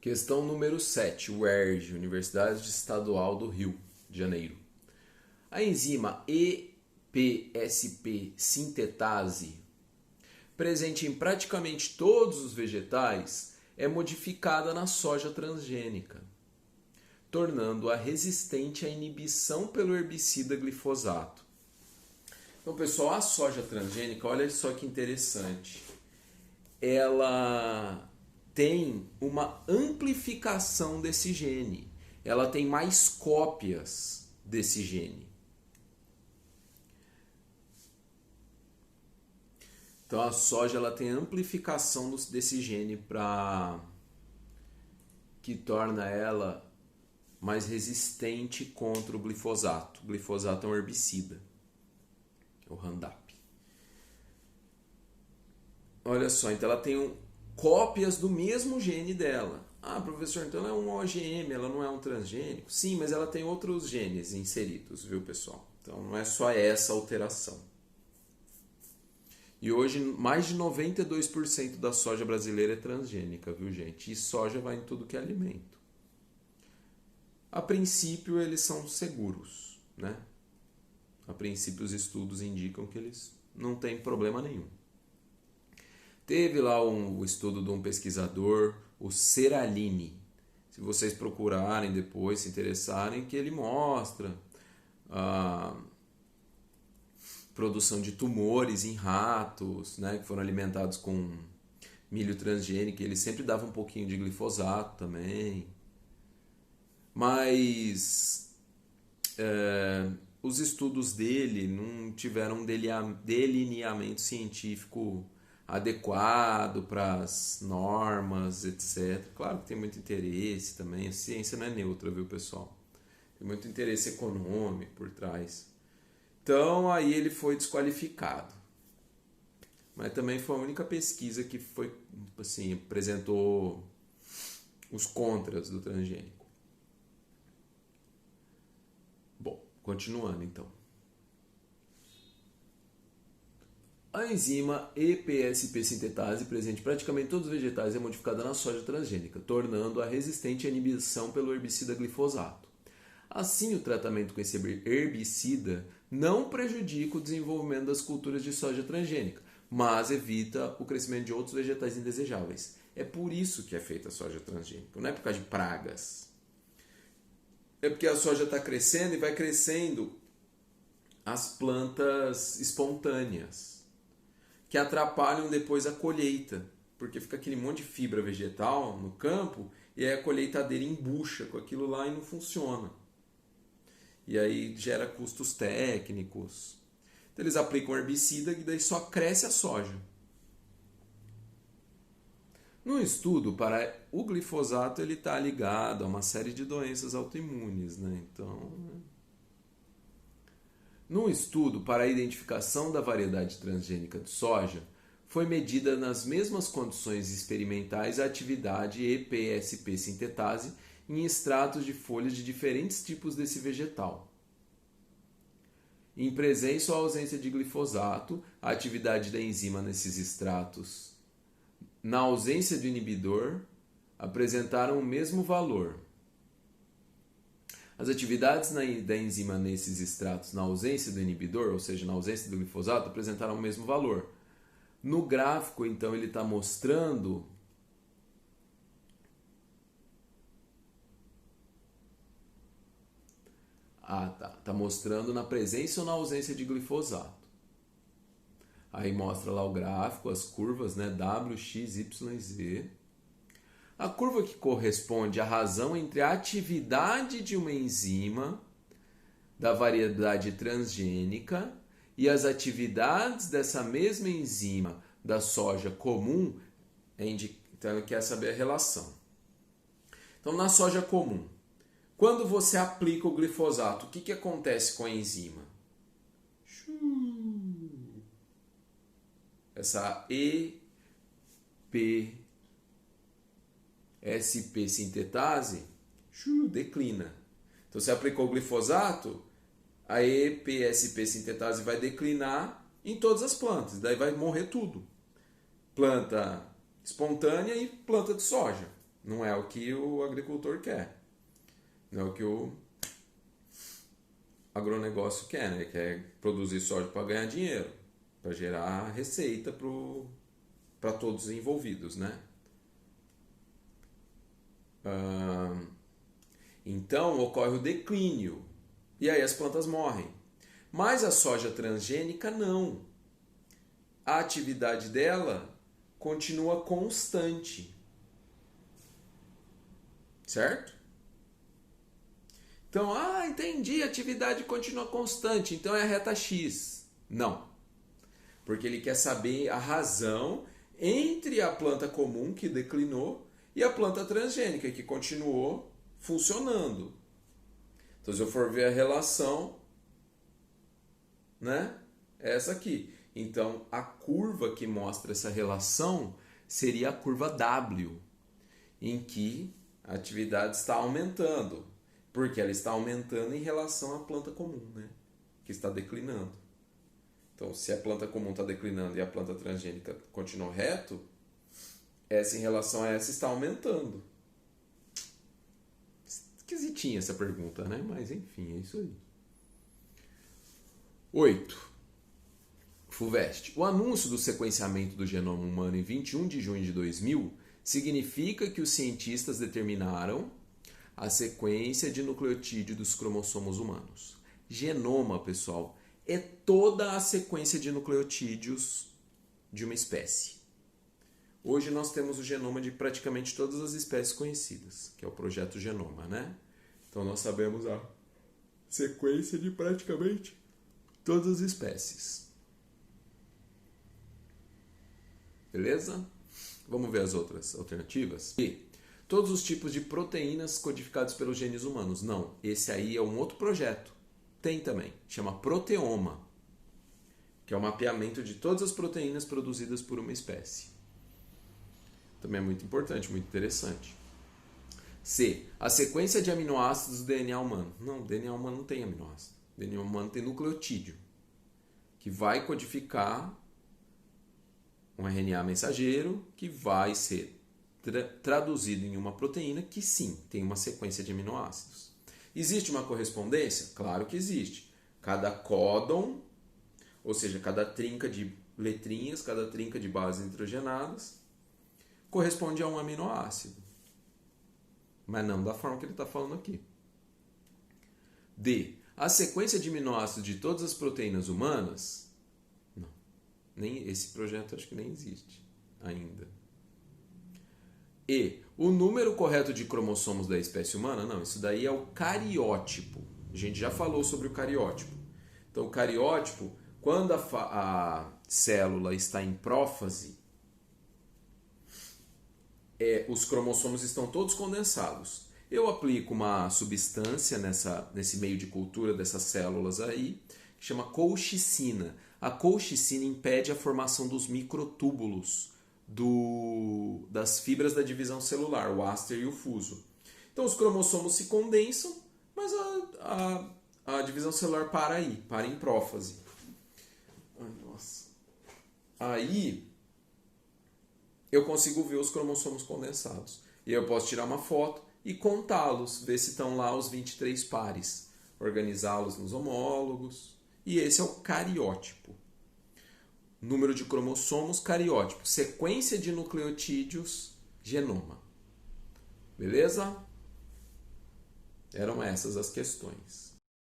Questão número 7, UERJ, Universidade Estadual do Rio de Janeiro. A enzima EPSP sintetase, presente em praticamente todos os vegetais, é modificada na soja transgênica, tornando-a resistente à inibição pelo herbicida glifosato. Então, pessoal, a soja transgênica, olha só que interessante. Ela tem uma amplificação desse gene. Ela tem mais cópias desse gene. Então a soja ela tem amplificação desse gene que torna ela mais resistente contra o glifosato. O glifosato é um herbicida, o Roundup. Olha só, então ela tem cópias do mesmo gene dela. Ah, professor, então ela é um OGM, ela não é um transgênico? Sim, mas ela tem outros genes inseridos, viu, pessoal? Então não é só essa alteração. E hoje mais de 92% da soja brasileira é transgênica, viu, gente? E soja vai em tudo que é alimento. A princípio eles são seguros, né? A princípio os estudos indicam que eles não têm problema nenhum. Teve lá um estudo de um pesquisador, o Seralini. Se vocês procurarem depois, se interessarem, que ele mostra a produção de tumores em ratos, né, que foram alimentados com milho transgênico. Ele sempre dava um pouquinho de glifosato também. Mas os estudos dele não tiveram um delineamento científico adequado para as normas, etc. Claro que tem muito interesse também, a ciência não é neutra, viu, pessoal? Tem muito interesse econômico por trás. Então, aí ele foi desqualificado. Mas também foi a única pesquisa que foi, assim, apresentou os contras do transgênico. Bom, continuando então. A enzima EPSP sintetase, presente em praticamente todos os vegetais, é modificada na soja transgênica, tornando-a resistente à inibição pelo herbicida glifosato. Assim, o tratamento com esse herbicida não prejudica o desenvolvimento das culturas de soja transgênica, mas evita o crescimento de outros vegetais indesejáveis. É por isso que é feita a soja transgênica, não é por causa de pragas. É porque a soja está crescendo e vai crescendo as plantas espontâneas, que atrapalham depois a colheita, porque fica aquele monte de fibra vegetal no campo e aí a colheitadeira embucha com aquilo lá e não funciona. E aí gera custos técnicos. Então eles aplicam herbicida e daí só cresce a soja. No estudo, para o glifosato ele está ligado a uma série de doenças autoimunes, né? Então, no estudo para a identificação da variedade transgênica de soja, foi medida nas mesmas condições experimentais a atividade EPSP sintetase em extratos de folhas de diferentes tipos desse vegetal. Em presença ou ausência de glifosato, a atividade da enzima nesses extratos, na ausência do inibidor, apresentaram o mesmo valor. As atividades da enzima nesses extratos na ausência do inibidor, ou seja, na ausência do glifosato, apresentaram o mesmo valor. No gráfico, então, ele está mostrando tá mostrando na presença ou na ausência de glifosato. Aí mostra lá o gráfico, as curvas, né, W, X, Y, Z. A curva que corresponde à razão entre a atividade de uma enzima da variedade transgênica e as atividades dessa mesma enzima da soja comum, então ela quer saber a relação. Então, na soja comum, quando você aplica o glifosato, o que acontece com a enzima? Essa EPSP sintetase declina. Então, você aplicou o glifosato, a EPSP sintetase vai declinar em todas as plantas, daí vai morrer tudo. Planta espontânea e planta de soja, Não é o que o agricultor quer. Não é o que o agronegócio quer, né? Ele quer produzir soja para ganhar dinheiro, para gerar receita para todos os envolvidos, né? Então ocorre o declínio e aí as plantas morrem. Mas a soja transgênica não. A atividade dela continua constante. Certo? Então, entendi, a atividade continua constante, então é a reta X. Não. Porque ele quer saber a razão entre a planta comum, que declinou, e a planta transgênica, que continuou funcionando. Então, se eu for ver a relação, né, é essa aqui. Então, a curva que mostra essa relação seria a curva W, em que a atividade está aumentando, porque ela está aumentando em relação à planta comum, né, que está declinando. Então, se a planta comum está declinando e a planta transgênica continua reto, essa em relação a essa está aumentando. Esquisitinha essa pergunta, né? Mas enfim, é isso aí. 8. FUVEST. O anúncio do sequenciamento do genoma humano em 21 de junho de 2000 significa que os cientistas determinaram a sequência de nucleotídeo dos cromossomos humanos. Genoma, pessoal, é toda a sequência de nucleotídeos de uma espécie. Hoje nós temos o genoma de praticamente todas as espécies conhecidas, que é o projeto Genoma, né? Então nós sabemos a sequência de praticamente todas as espécies. Beleza? Vamos ver as outras alternativas. E todos os tipos de proteínas codificados pelos genes humanos. Não, esse aí é um outro projeto. Tem também, chama proteoma, que é o mapeamento de todas as proteínas produzidas por uma espécie. Também é muito importante, muito interessante. C. A sequência de aminoácidos do DNA humano. Não, o DNA humano não tem aminoácido. O DNA humano tem nucleotídeo, que vai codificar um RNA mensageiro que vai ser traduzido em uma proteína que sim, tem uma sequência de aminoácidos. Existe uma correspondência? Claro que existe. Cada códon, ou seja, cada trinca de letrinhas, cada trinca de bases nitrogenadas, corresponde a um aminoácido. Mas não da forma que ele está falando aqui. D. A sequência de aminoácidos de todas as proteínas humanas? Não. Nem, esse projeto acho que nem existe ainda. E. O número correto de cromossomos da espécie humana? Não, isso daí é o cariótipo. A gente já falou sobre o cariótipo. Então, o cariótipo, quando a célula está em prófase, os cromossomos estão todos condensados. Eu aplico uma substância nesse meio de cultura dessas células aí, que chama colchicina. A colchicina impede a formação dos microtúbulos das fibras da divisão celular, o áster e o fuso. Então os cromossomos se condensam, mas a divisão celular para aí, para em prófase. Ai, nossa. Aí eu consigo ver os cromossomos condensados. E eu posso tirar uma foto e contá-los, ver se estão lá os 23 pares, organizá-los nos homólogos. E esse é o cariótipo. Número de cromossomos, cariótipo. Sequência de nucleotídeos, genoma. Beleza? Eram essas as questões.